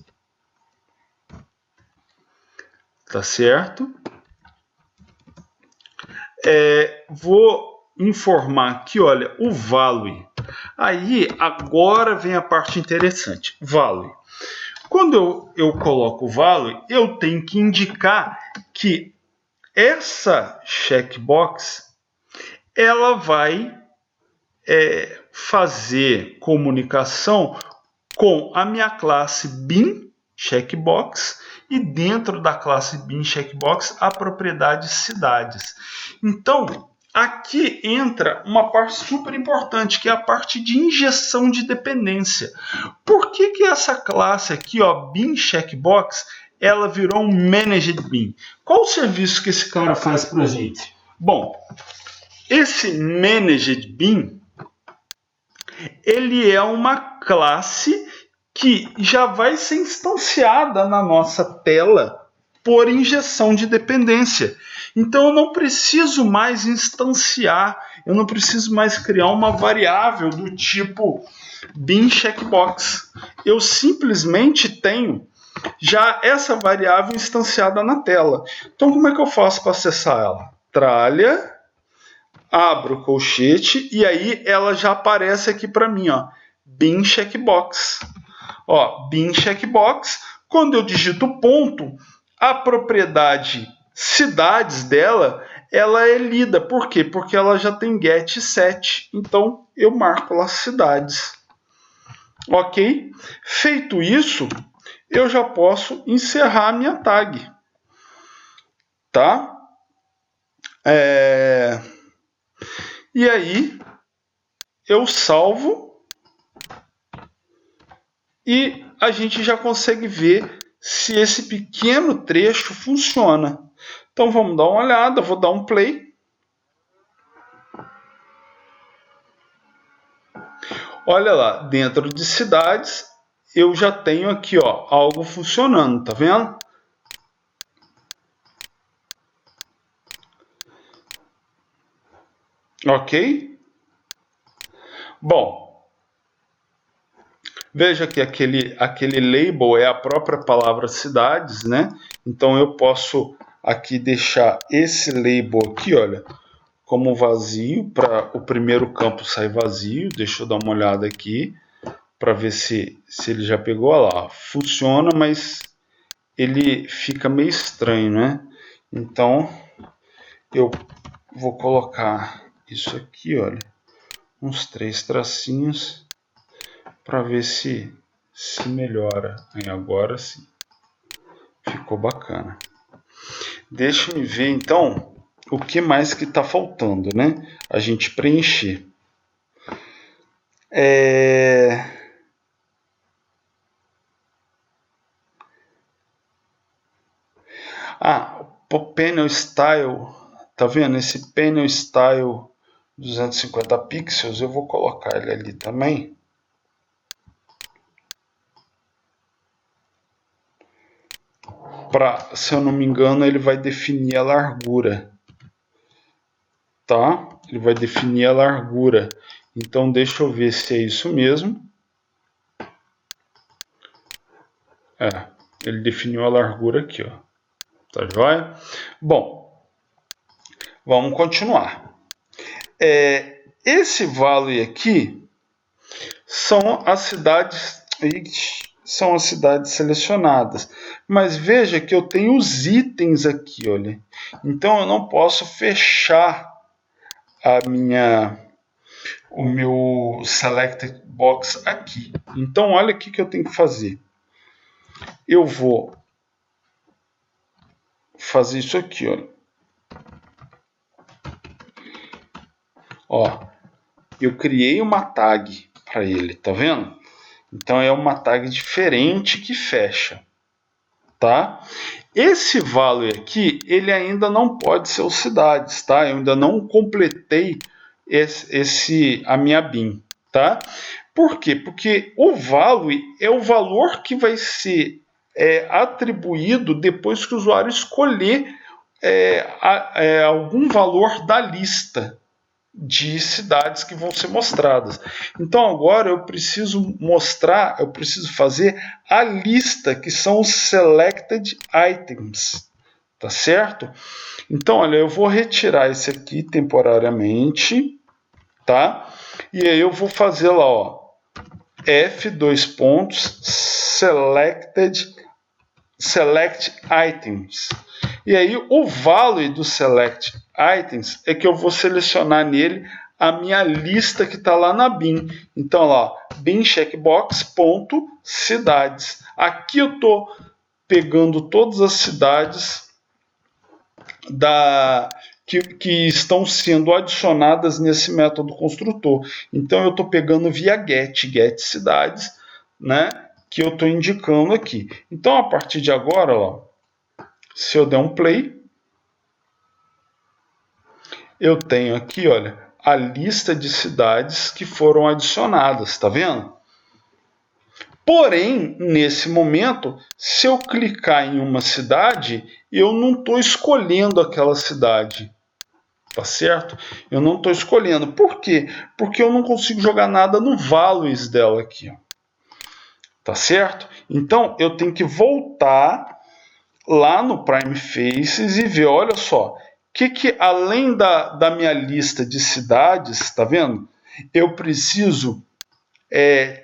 A: tá certo? Vou informar aqui, olha, o value. Aí, agora vem a parte interessante. Value. Quando eu coloco o value, eu tenho que indicar que essa checkbox ela vai fazer comunicação com a minha classe bin checkbox e dentro da classe bin checkbox a propriedade cidades. Então, aqui entra uma parte super importante, que é a parte de injeção de dependência. Por que essa classe aqui, ó, bin checkbox, ela virou um managed bin? Qual o serviço que esse cara faz para a gente? Bom, esse managed bin, ele é uma classe que já vai ser instanciada na nossa tela por injeção de dependência. Então eu não preciso mais instanciar, eu não preciso mais criar uma variável do tipo bin checkbox. Eu simplesmente tenho já essa variável instanciada na tela. Então como é que eu faço para acessar ela? Tralha, abro o colchete e aí ela já aparece aqui para mim, ó, bin checkbox. Ó, bin checkbox, quando eu digito ponto, a propriedade cidades dela ela é lida. Por quê? Porque ela já tem get set. Então, eu marco lá cidades. Ok? Feito isso, eu já posso encerrar a minha tag. Tá? E aí, eu salvo e a gente já consegue ver se esse pequeno trecho funciona. Então vamos dar uma olhada, vou dar um play. Olha lá, dentro de cidades, eu já tenho aqui ó, algo funcionando, tá vendo? Ok? Bom, veja que aquele label é a própria palavra cidades, né? Então eu posso aqui deixar esse label aqui, olha, como vazio, para o primeiro campo sair vazio. Deixa eu dar uma olhada aqui para ver se ele já pegou. Olha lá, funciona, mas ele fica meio estranho, né? Então eu vou colocar isso aqui, olha, uns 3 tracinhos para ver se melhora. Aí agora sim, ficou bacana. Deixa eu ver então o que mais que está faltando, né? A gente preencher. O Panel Style, tá vendo? Esse Panel Style 250 pixels, eu vou colocar ele ali também. Se eu não me engano, ele vai definir a largura. Tá? Ele vai definir a largura. Então, deixa eu ver se é isso mesmo. Ele definiu a largura aqui, ó. Tá joia? Bom, vamos continuar. Esse vale aqui são as cidades selecionadas. Mas veja que eu tenho os itens aqui, olha. Então eu não posso fechar o meu selected box aqui. Então olha o que eu tenho que fazer. Eu vou fazer isso aqui, olha. Ó, eu criei uma tag para ele, tá vendo? Então é uma tag diferente que fecha, tá? Esse value aqui, ele ainda não pode ser os cidades, tá? Eu ainda não completei a minha bin, tá? Por quê? Porque o value é o valor que vai ser atribuído depois que o usuário escolher algum valor da lista de cidades que vão ser mostradas. Então agora eu preciso fazer a lista que são os selected items, tá certo? Então olha, eu vou retirar esse aqui temporariamente, tá? E aí eu vou fazer lá, ó, F2 pontos select items. E aí o value do select items é que eu vou selecionar nele a minha lista que está lá na bin. Então lá, bin checkbox ponto cidades. Aqui eu estou pegando todas as cidades que estão sendo adicionadas nesse método construtor. Então eu estou pegando via get cidades, né, que eu estou indicando aqui. Então a partir de agora, ó, se eu der um play, eu tenho aqui, olha, a lista de cidades que foram adicionadas, tá vendo? Porém, nesse momento, se eu clicar em uma cidade, eu não estou escolhendo aquela cidade, tá certo? Eu não estou escolhendo. Por quê? Porque eu não consigo jogar nada no values dela aqui, ó. Tá certo? Então, eu tenho que voltar lá no Prime Faces e ver, olha só, que além da minha lista de cidades, tá vendo? Eu preciso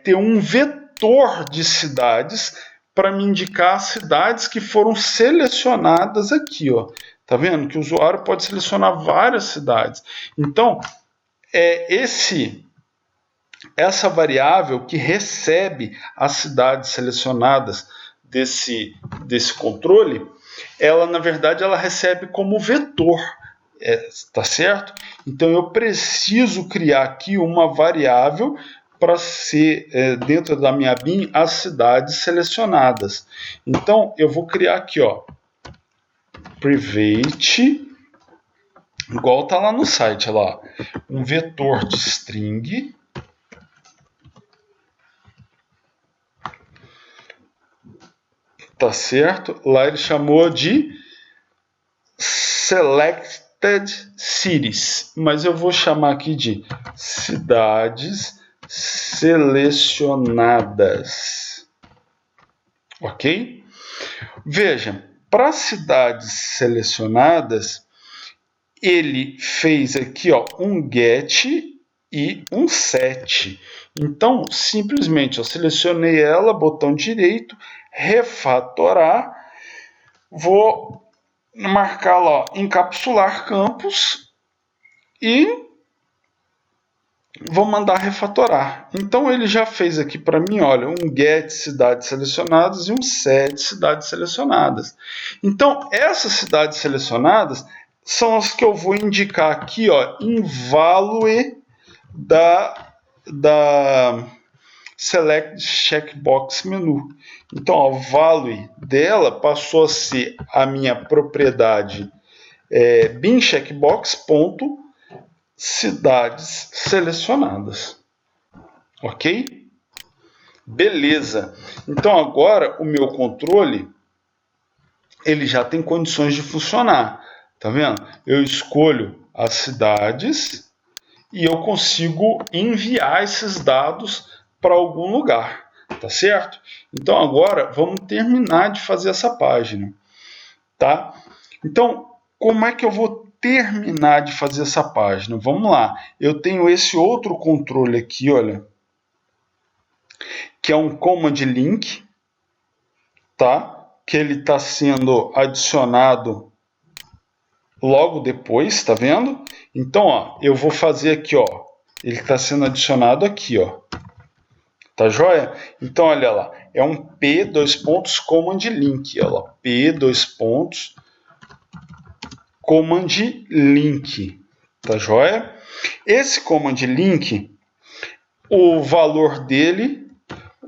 A: ter um vetor de cidades para me indicar as cidades que foram selecionadas aqui, ó. Tá vendo que o usuário pode selecionar várias cidades. Então, essa variável que recebe as cidades selecionadas desse controle, ela na verdade ela recebe como vetor, tá certo? Então eu preciso criar aqui uma variável para ser dentro da minha bin as cidades selecionadas. Então eu vou criar aqui, ó, private, igual tá lá no site, lá, um vetor de string. Tá certo? Lá ele chamou de selected cities, mas eu vou chamar aqui de cidades selecionadas. Ok? Veja, para cidades selecionadas, ele fez aqui, ó, um get e um set. Então, simplesmente eu selecionei ela, botão direito, refatorar, vou marcar lá, ó, encapsular campos e vou mandar refatorar. Então ele já fez aqui para mim, olha, um get cidades selecionadas e um set cidades selecionadas. Então essas cidades selecionadas são as que eu vou indicar aqui, ó, em value da Select Checkbox Menu. Então, o value dela passou a ser a minha propriedade bin checkbox cidades selecionadas. Ok? Beleza. Então, agora o meu controle ele já tem condições de funcionar. Tá vendo? Eu escolho as cidades e eu consigo enviar esses dados para algum lugar, tá certo? Então agora vamos terminar de fazer essa página, tá? Então, como é que eu vou terminar de fazer essa página? Vamos lá. Eu tenho esse outro controle aqui, olha, que é um command link, tá? Que ele está sendo adicionado logo depois, tá vendo? Então, ó, eu vou fazer aqui, ó, ele está sendo adicionado aqui, ó. Tá joia? Então, olha lá, é um P, command link, olha lá, P, command link, tá joia? Esse command link, o valor dele,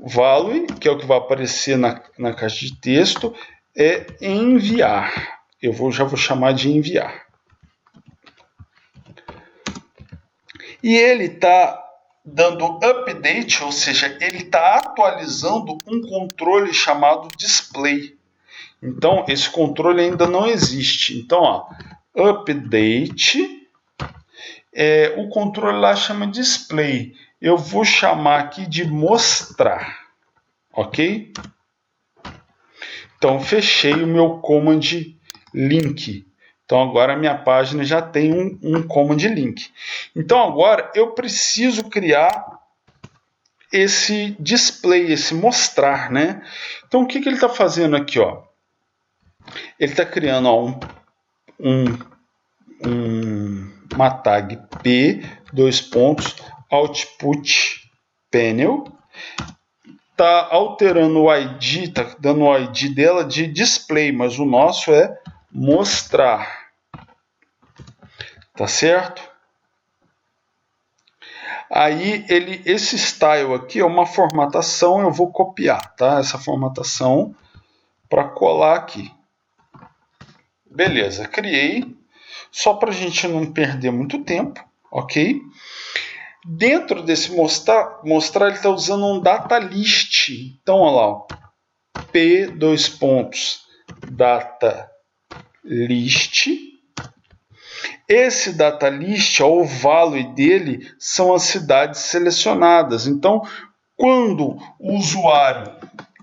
A: value, que é o que vai aparecer na caixa de texto, é enviar. Já vou chamar de enviar. E ele está dando update, ou seja, ele está atualizando um controle chamado display. Então, esse controle ainda não existe. Então, ó, update, o controle lá chama display. Eu vou chamar aqui de mostrar, ok? Então, fechei o meu command link. Então, agora a minha página já tem um command link. Então, agora eu preciso criar esse display, esse mostrar, né? Então, o que ele está fazendo aqui, ó? Ele está criando, ó, uma tag P, output panel, está alterando o ID, está dando o ID dela de display, mas o nosso é mostrar. Tá certo? Aí esse style aqui é uma formatação, eu vou copiar, tá? Essa formatação para colar aqui. Beleza, criei. Só para a gente não perder muito tempo, ok? Dentro desse mostrar ele está usando um data list. Então, olha lá, ó, P, data list. Esse data list, ó, o value dele são as cidades selecionadas. Então, quando o usuário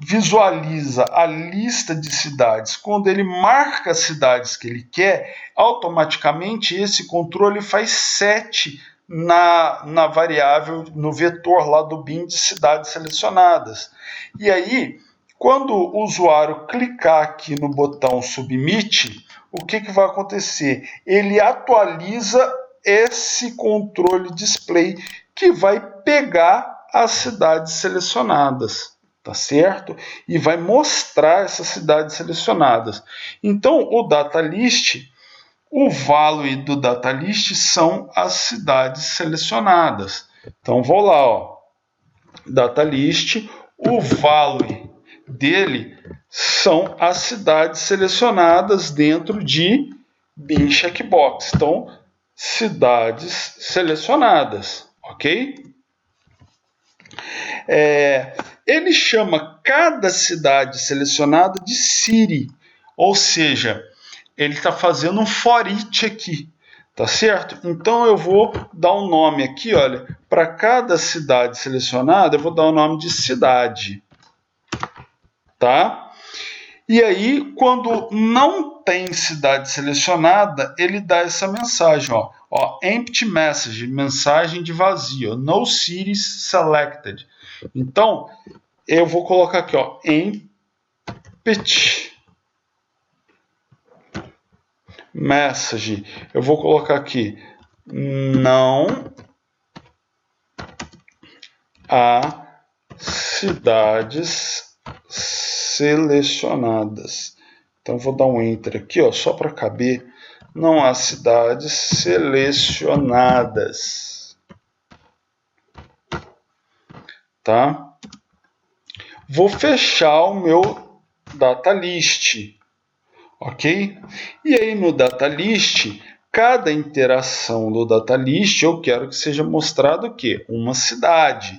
A: visualiza a lista de cidades, quando ele marca as cidades que ele quer, automaticamente esse controle faz set na variável, no vetor lá do bin de cidades selecionadas. E aí, quando o usuário clicar aqui no botão Submit, o que vai acontecer? Ele atualiza esse controle display que vai pegar as cidades selecionadas, tá certo? E vai mostrar essas cidades selecionadas. Então, o data list, o value do data list são as cidades selecionadas. Então, vou lá, ó, data list, o value dele são as cidades selecionadas dentro de bin checkbox. Então, cidades selecionadas, ok? Ele chama cada cidade selecionada de city, ou seja, ele está fazendo um for each aqui, tá certo? Então eu vou dar um nome aqui, olha, para cada cidade selecionada, eu vou dar o nome de cidade, tá? E aí, quando não tem cidade selecionada, ele dá essa mensagem, ó, empty message, mensagem de vazio, no cities selected. Então, eu vou colocar aqui, ó, empty message. Eu vou colocar aqui, não há cidades selecionadas. Então, vou dar um enter aqui, ó, só para caber. Não há cidades selecionadas. Tá? Vou fechar o meu data list. Ok? E aí, no data list, cada interação do data list, eu quero que seja mostrado o quê? Uma cidade.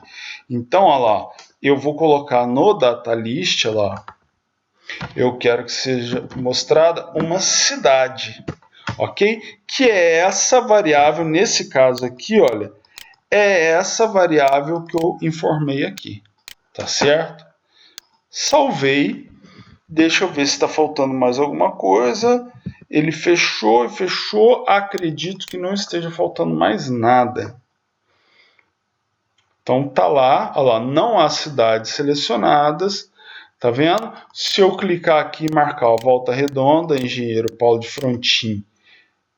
A: Então, olha lá, eu vou colocar no data list, olha lá, eu quero que seja mostrada uma cidade, ok? Que é essa variável, nesse caso aqui, olha, é essa variável que eu informei aqui, tá certo? Salvei, deixa eu ver se está faltando mais alguma coisa. Ele fechou, acredito que não esteja faltando mais nada. Então tá lá, olha lá, não há cidades selecionadas. Tá vendo? Se eu clicar aqui e marcar a volta redonda, engenheiro Paulo de Frontin,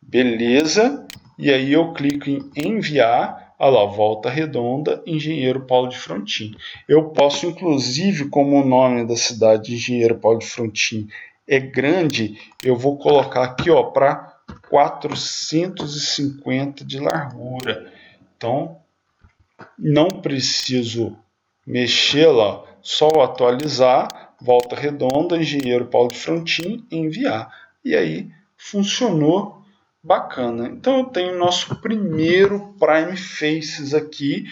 A: beleza. E aí eu clico em enviar, olha lá, volta redonda, engenheiro Paulo de Frontin. Eu posso, inclusive, como o nome da cidade de engenheiro Paulo de Frontin é grande, eu vou colocar aqui, ó, para 450 de largura. Então, não preciso mexer lá, só atualizar, volta redonda, engenheiro Paulo de Frontin, enviar. E aí funcionou bacana. Então eu tenho nosso primeiro Prime Faces aqui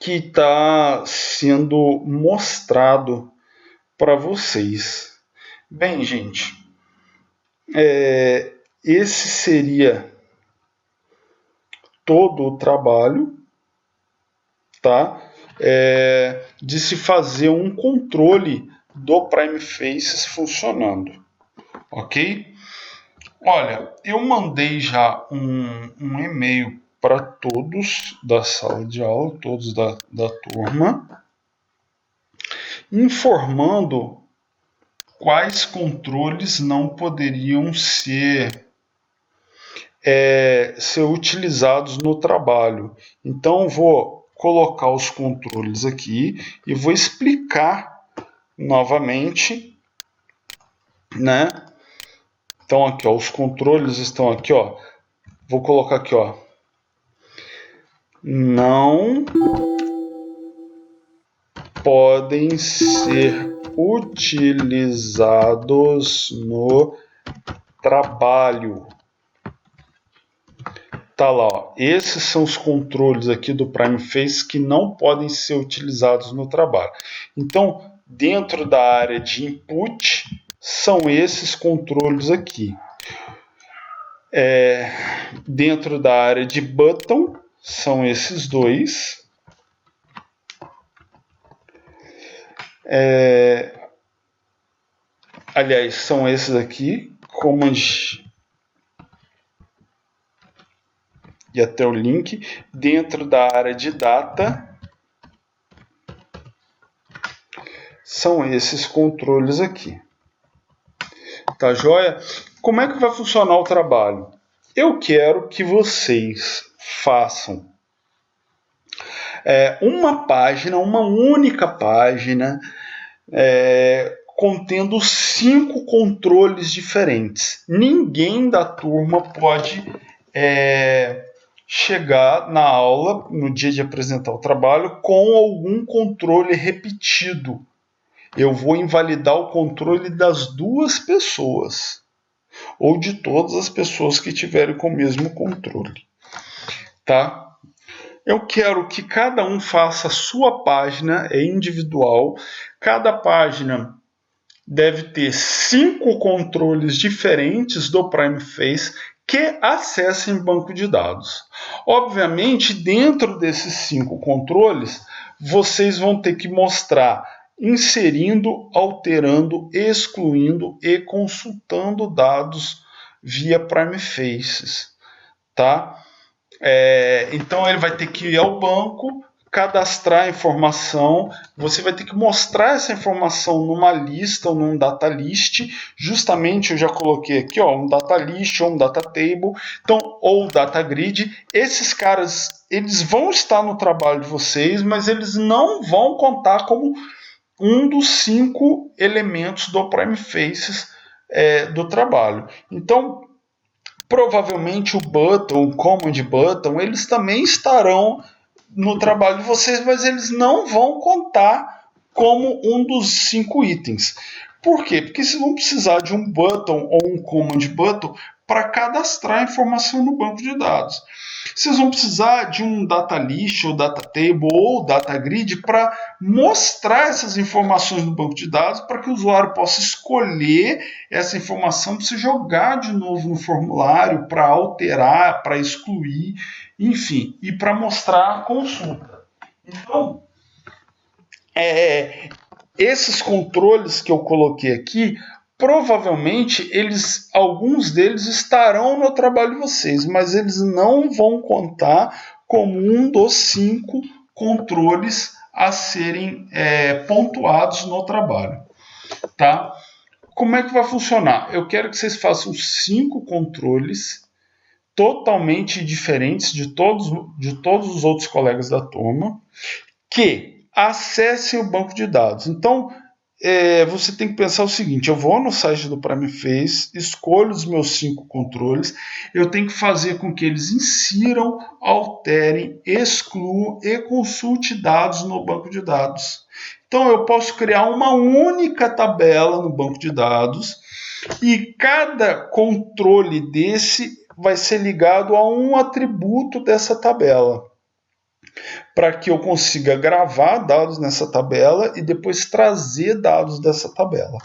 A: que está sendo mostrado para vocês. Bem, gente, esse seria todo o trabalho, tá? De se fazer um controle do Prime Faces funcionando, ok? Olha, eu mandei já um e-mail para todos da sala de aula, todos da turma, informando quais controles não poderiam ser utilizados no trabalho. Então, vou colocar os controles aqui e vou explicar novamente, né? Então aqui, ó, os controles estão aqui, ó. Vou colocar aqui, ó. Não podem ser utilizados no trabalho. Tá lá, ó. Esses são os controles aqui do Prime Face que não podem ser utilizados no trabalho. Então, dentro da área de input, são esses controles aqui. Dentro da área de button, são esses dois. Aliás, são esses aqui, Command e até o link. Dentro da área de data, são esses controles aqui. Tá joia? Como é que vai funcionar o trabalho? Eu quero que vocês façam uma página, uma única página, contendo 5 controles diferentes. Ninguém da turma pode chegar na aula, no dia de apresentar o trabalho, com algum controle repetido. Eu vou invalidar o controle das 2 pessoas, ou de todas as pessoas que tiverem com o mesmo controle. Tá? Eu quero que cada um faça a sua página, é individual. Cada página deve ter 5 controles diferentes do Prime Face que acessem banco de dados. Obviamente, dentro desses 5 controles, vocês vão ter que mostrar inserindo, alterando, excluindo e consultando dados via Prime Faces, tá? Então ele vai ter que ir ao banco, cadastrar a informação, você vai ter que mostrar essa informação numa lista ou num data list. Justamente eu já coloquei aqui, um data list ou um data table, então, ou data grid. Esses caras, eles vão estar no trabalho de vocês, mas eles não vão contar como um dos 5 elementos do Prime Faces do trabalho. Então, provavelmente o button, o command button, eles também estarão no trabalho de vocês, mas eles não vão contar como um dos 5 itens. Por quê? Porque vocês vão precisar de um button ou um command button para cadastrar informação no banco de dados. Vocês vão precisar de um data list, ou data table, ou data grid para mostrar essas informações no banco de dados para que o usuário possa escolher essa informação para se jogar de novo no formulário, para alterar, para excluir, enfim, e para mostrar a consulta. Então, esses controles que eu coloquei aqui, provavelmente alguns deles estarão no trabalho de vocês, mas eles não vão contar como um dos 5 controles a serem pontuados no trabalho. Tá? Como é que vai funcionar? Eu quero que vocês façam 5 controles totalmente diferentes de todos os outros colegas da turma, que acessem o banco de dados. Então, você tem que pensar o seguinte: eu vou no site do Prime Face, escolho os meus 5 controles, eu tenho que fazer com que eles insiram, alterem, excluam e consulte dados no banco de dados. Então, eu posso criar uma única tabela no banco de dados e cada controle desse vai ser ligado a um atributo dessa tabela, para que eu consiga gravar dados nessa tabela e depois trazer dados dessa tabela.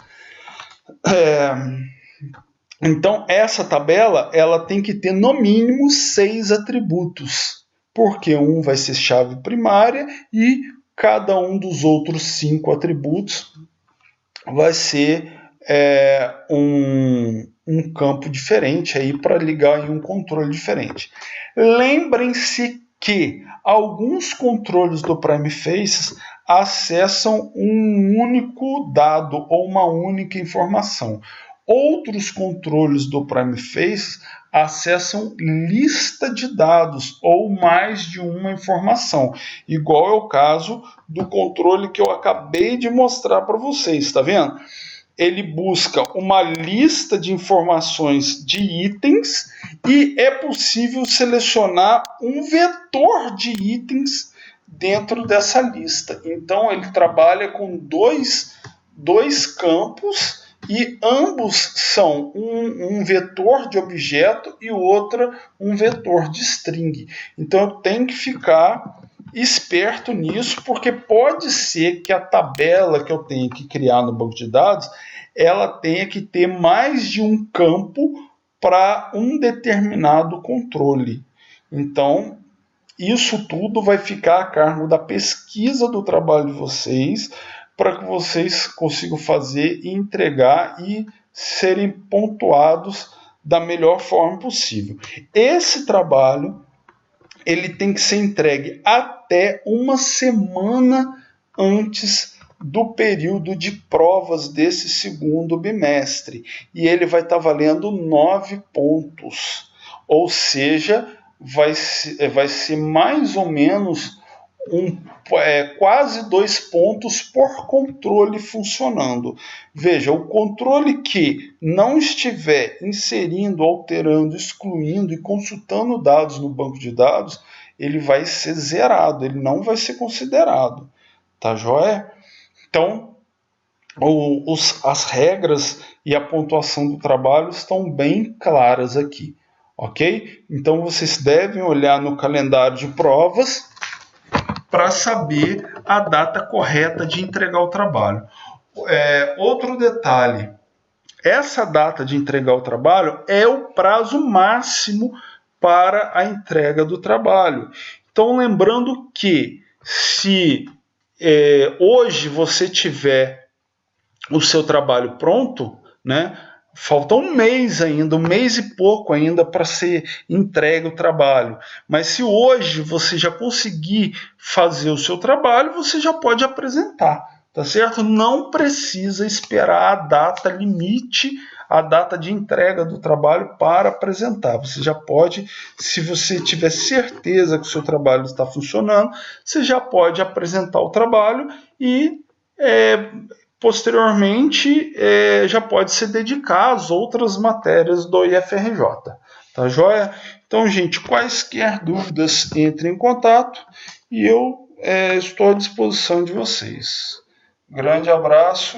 A: Então, essa tabela ela tem que ter no mínimo 6 atributos, porque um vai ser chave primária e cada um dos outros 5 atributos vai ser um campo diferente aí para ligar em um controle diferente. Lembrem-se que alguns controles do Prime Faces acessam um único dado ou uma única informação. Outros controles do Prime Faces acessam lista de dados ou mais de uma informação, igual é o caso do controle que eu acabei de mostrar para vocês, está vendo? Ele busca uma lista de informações de itens e é possível selecionar um vetor de itens dentro dessa lista. Então, ele trabalha com dois campos e ambos são um vetor de objeto e o outro um vetor de string. Então, eu tenho que ficar esperto nisso, porque pode ser que a tabela que eu tenho que criar no banco de dados ela tenha que ter mais de um campo para um determinado controle. Então, isso tudo vai ficar a cargo da pesquisa do trabalho de vocês, para que vocês consigam fazer e entregar e serem pontuados da melhor forma possível. Esse trabalho ele tem que ser entregue até uma semana antes do período de provas desse segundo bimestre. E ele vai estar valendo 9 pontos. Ou seja, vai ser mais ou menos quase 2 pontos por controle funcionando. Veja, o controle que não estiver inserindo, alterando, excluindo e consultando dados no banco de dados, ele vai ser zerado, ele não vai ser considerado. Tá joia? Então, as regras e a pontuação do trabalho estão bem claras aqui. Ok? Então, vocês devem olhar no calendário de provas para saber a data correta de entregar o trabalho. Outro detalhe, essa data de entregar o trabalho é o prazo máximo para a entrega do trabalho. Então, lembrando que se hoje você tiver o seu trabalho pronto, né, falta um mês ainda, um mês e pouco ainda para ser entregue o trabalho. Mas se hoje você já conseguir fazer o seu trabalho, você já pode apresentar, tá certo? Não precisa esperar a data limite, a data de entrega do trabalho para apresentar. Você já pode, se você tiver certeza que o seu trabalho está funcionando, você já pode apresentar o trabalho e posteriormente já pode se dedicar às outras matérias do IFRJ. Tá joia? Então, gente, quaisquer dúvidas, entrem em contato e eu estou à disposição de vocês. Grande abraço.